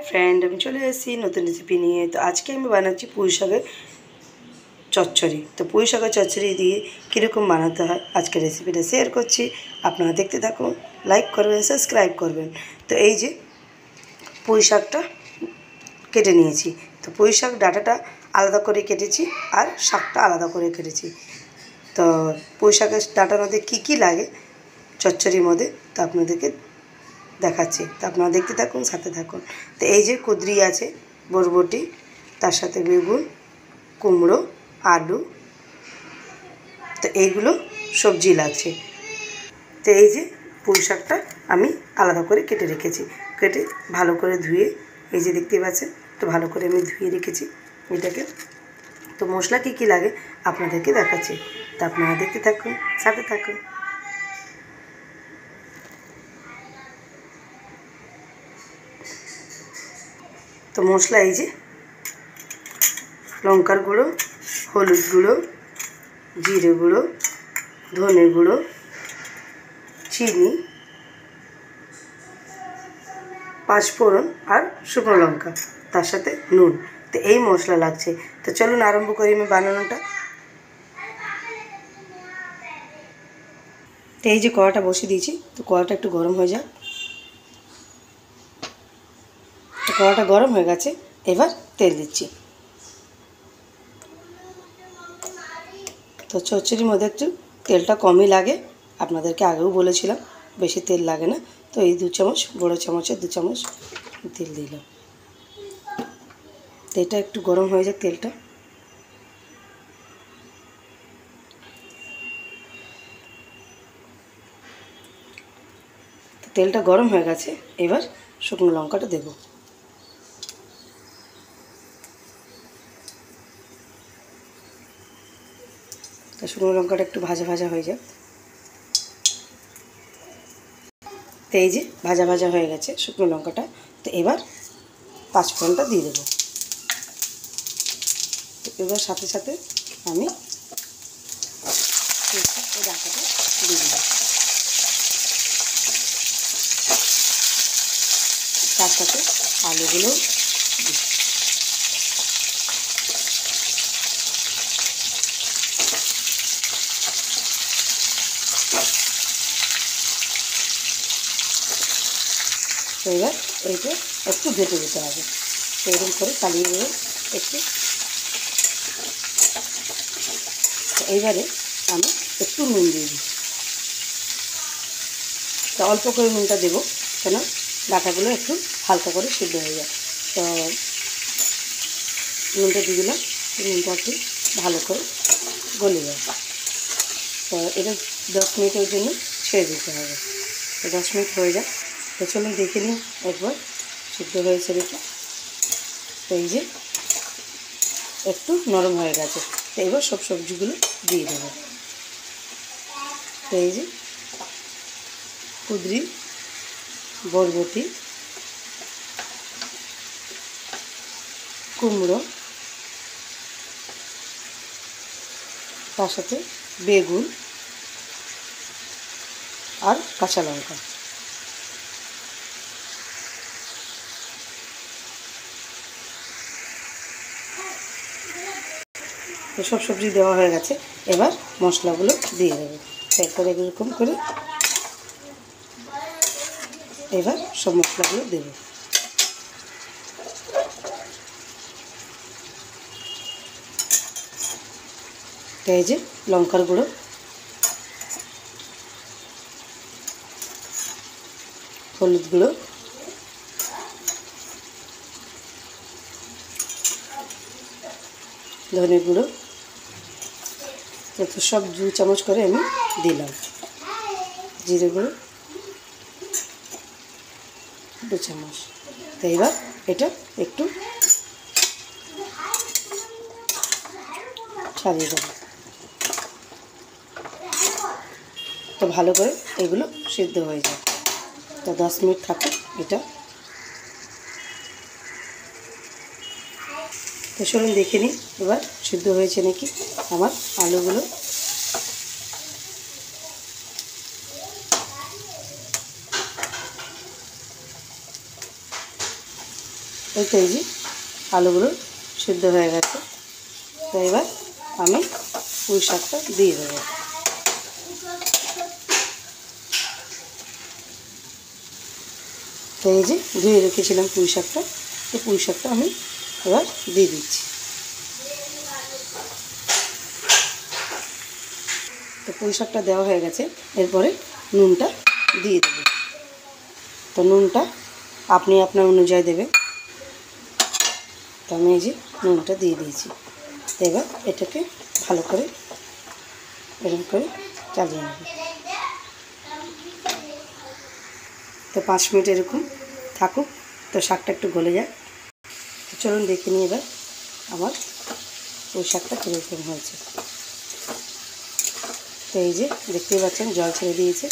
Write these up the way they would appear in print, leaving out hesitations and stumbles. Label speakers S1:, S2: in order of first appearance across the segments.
S1: Friend, আমি চলে এসেছি নতুন রেসিপি নিয়ে। তো আজকে আমি বানাচ্ছি পুঁই শাকের চচ্চড়ি। তো পুঁই শাকের চচ্চড়ি দিয়ে কীরকম বানাতে হয় আজকে রেসিপিটা শেয়ার করছি। আপনারা দেখতে থাকুন, লাইক করবেন, সাবস্ক্রাইব করবেন। তো এই যে পুঁই শাকটা কেটে নিয়েছি। তো পুঁই শাক ডাঁটাটা আলাদা করে কেটেছি আর শাকটা আলাদা করে কেটেছি। তো পুঁই শাকের ডাঁটার মধ্যে কী লাগে চচ্চড়ির মধ্যে তো আপনাদেরকে দেখাচ্ছি। তো আপনারা দেখতে থাকুন, সাথে থাকুন। তো এই যে কুঁদরি আছে, বরবটি, তার সাথে বেগুন, কুমড়ো, আলু, তো এইগুলো সবজি লাগছে। তো এই যে পুঁই শাকটা আমি আলাদা করে কেটে রেখেছি, কেটে ভালো করে ধুয়ে এই যে দেখতে পাচ্ছেন, তো ভালো করে আমি ধুয়ে রেখেছি এটাকে। তো মশলা কী লাগে আপনাদেরকে দেখাচ্ছি। তো আপনারা দেখতে থাকুন, সাথে থাকুন। তো মশলা এই যে লঙ্কার গুঁড়ো, হলুদ গুঁড়ো, জিরে গুঁড়ো, ধনে গুঁড়ো, চিনি, পাঁচফোড়ন আর শুকনো লঙ্কা, তার সাথে নুন। তো এই মশলা লাগছে। তো চলুন আরম্ভ করি আমি বানানোটা। তো এই যে কড়াটা বসিয়ে দিয়েছি, তো কড়াটা একটু গরম হয়ে যাক। তো কড়াটা গরম হয়ে গেছে, এবার তেল দিচ্ছি। তো চচ্চড়ির মধ্যে একটু তেলটা কমই লাগে, আপনাদেরকে আগেও বলেছিলাম, বেশি তেল লাগে না। তো এই 2 চামচ, বড়ো চামচের 2 চামচ তেল দিলাম। তো এটা একটু গরম হয়ে যাক তেলটা। তেলটা গরম হয়ে গেছে, এবার শুকনো লঙ্কাটা দেব। তো শুকনো লঙ্কাটা একটু ভাজা ভাজা হয়ে যাক। তো এই যে ভাজা ভাজা হয়ে গেছে শুকনো লঙ্কাটা। তো এবার পাঁচফোড়নটা দিয়ে দেবো। তো এবার সাথে সাথে আমি ওই ডাঁটাটা দিয়ে দেবো। তার সাথে আলুগুলো দিই। তো এবার এইটা একটু ভেজে দিতে হবে। তো এরকম করে চালিয়ে দেবো একটু। এইবারে আমি একটু নুন দিয়ে দিই। তো অল্প করে নুনটা দেবো, কেন ডাঁটাগুলো একটু হালকা করে সিদ্ধ হয়ে যায়। তো নুনটা দিয়ে দিলাম। নুনটা একটু ভালো করে গলে যায়। তো এটা 10 মিনিটের জন্য ছেড়ে দিতে হবে। তো 10 মিনিট হয়ে যায়। তো চলুন দেখে নিই একবার সিদ্ধ হয়েছে দেখি। তো এই যে একটু নরম হয়ে গেছে। তো এবার সব সবজিগুলো দিয়ে দেবো। তো এই যে কুঁদরি, বরবটি, কুমড়ো, তার সাথে বেগুন আর কাঁচা লঙ্কা। তো সব সবজি দেওয়া হয়ে গেছে, এবার মশলাগুলো দিয়ে দেবো। এরপর এরকম করে এবার সব মশলাগুলো দেবো। এই যে লঙ্কার গুঁড়ো, হলুদ গুঁড়ো, ধনে গুঁড়ো, তো সব 2 চামচ করে আমি দিলাম। জিরে গুঁড়ো 2 চামচ। তো এবার এটা একটু ছাড়িয়ে দেবো। তো ভালো করে এগুলো সিদ্ধ হয়ে যায়। তো 10 মিনিট থাকুক এটা। তো চলুন দেখে নিই এবার সিদ্ধ হয়েছে নাকি আমার আলুগুলো। এই তো এই যে আলুগুলো সিদ্ধ হয়ে গেছে। তো এবার আমি পুঁই শাকটা দিয়ে দেবো। তো এই যে ধুয়ে রেখেছিলাম পুঁই শাকটা, এই পুঁই শাকটা আমি এবার দিয়ে দিচ্ছি। তো পুঁই শাকটা দেওয়া হয়ে গেছে, এরপরে নুনটা দিয়ে দেবো। তো নুনটা আপনি আপনার অনুযায়ী দেবেন। তো আমি এই যে নুনটা দিয়ে দিয়েছি। তো এবার এটাকে ভালো করে এরকম করে চালিয়ে নেব। তো 5 মিনিট এরকম থাকুক, তো শাকটা একটু গলে যায়। তো চলুন দেখে নিই এবার আমার পুঁই শাকটা কীরকম হয়েছে। তো এই যে দেখতেই পাচ্ছেন জল ছেড়ে দিয়েছে।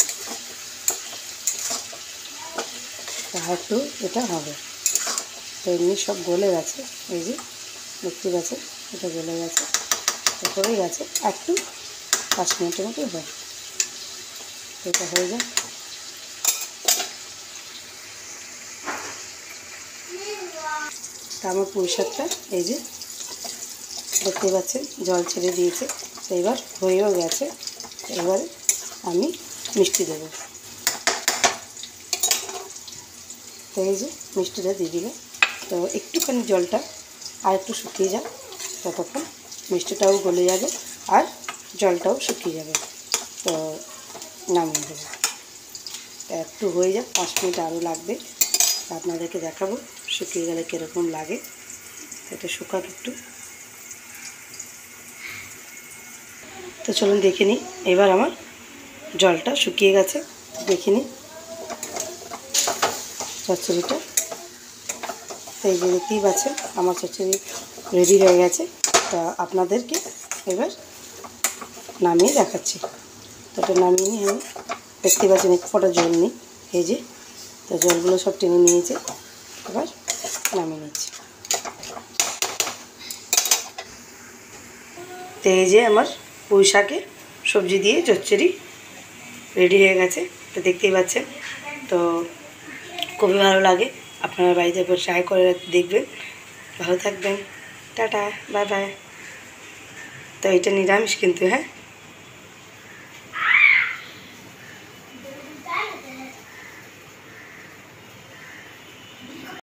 S1: তো একটু এটা হবে। তো এমনি সব গলে গেছে, এই যে দেখতে পাচ্ছেন এটা গলে গেছে, তো হয়ে গেছে। একটু 5 মিনিটের মতো হয়, এটা হয়ে যায়। তা আমার পুঁই শাকটা এই যে দেখতে পাচ্ছেন জল ছেড়ে দিয়েছে। তো এবার হয়েও গেছে। এবারে আমি মিষ্টি দেবো। তো এই যে মিষ্টিটা দিয়ে দিলাম। তো একটুখানি জলটা আর একটু শুকিয়ে যাক, ততক্ষণ মিষ্টিটাও গলে যাবে আর জলটাও শুকিয়ে যাবে। তো নামিয়ে দেবো। তো একটু হয়ে যাক, 5 মিনিট আরও লাগবে। আপনাদেরকে দেখাবো শুকিয়ে গেলে কীরকম লাগে। এটা শুকাক একটু। তো চলুন দেখে নিই এবার আমার জলটা শুকিয়ে গেছে। দেখে নিই চচ্চড়িটা। তো এই যে দেখতেই পাচ্ছেন আমার চচ্চড়ি রেডি হয়ে গেছে। তা আপনাদেরকে এবার নামিয়ে দেখাচ্ছি। তো এটা নামিয়ে নিই আমি। দেখতে পাচ্ছেন এক ফোঁটা জল নেই, এই যে। তো জলগুলো সব টেনে নিয়েছে, এবার নামিয়ে নিচ্ছি। তো এই যে আমার পুঁই শাকে সবজি দিয়ে চচ্চড়ি রেডি হয়ে গেছে। তো দেখতেই পাচ্ছেন। তো খুবই ভালো লাগে, আপনারা বাড়িতে ট্রাই করে দেখবেন। ভালো থাকবেন, টাটা, বাই বাই। তো এটা নিরামিষ কিন্তু, হ্যাঁ।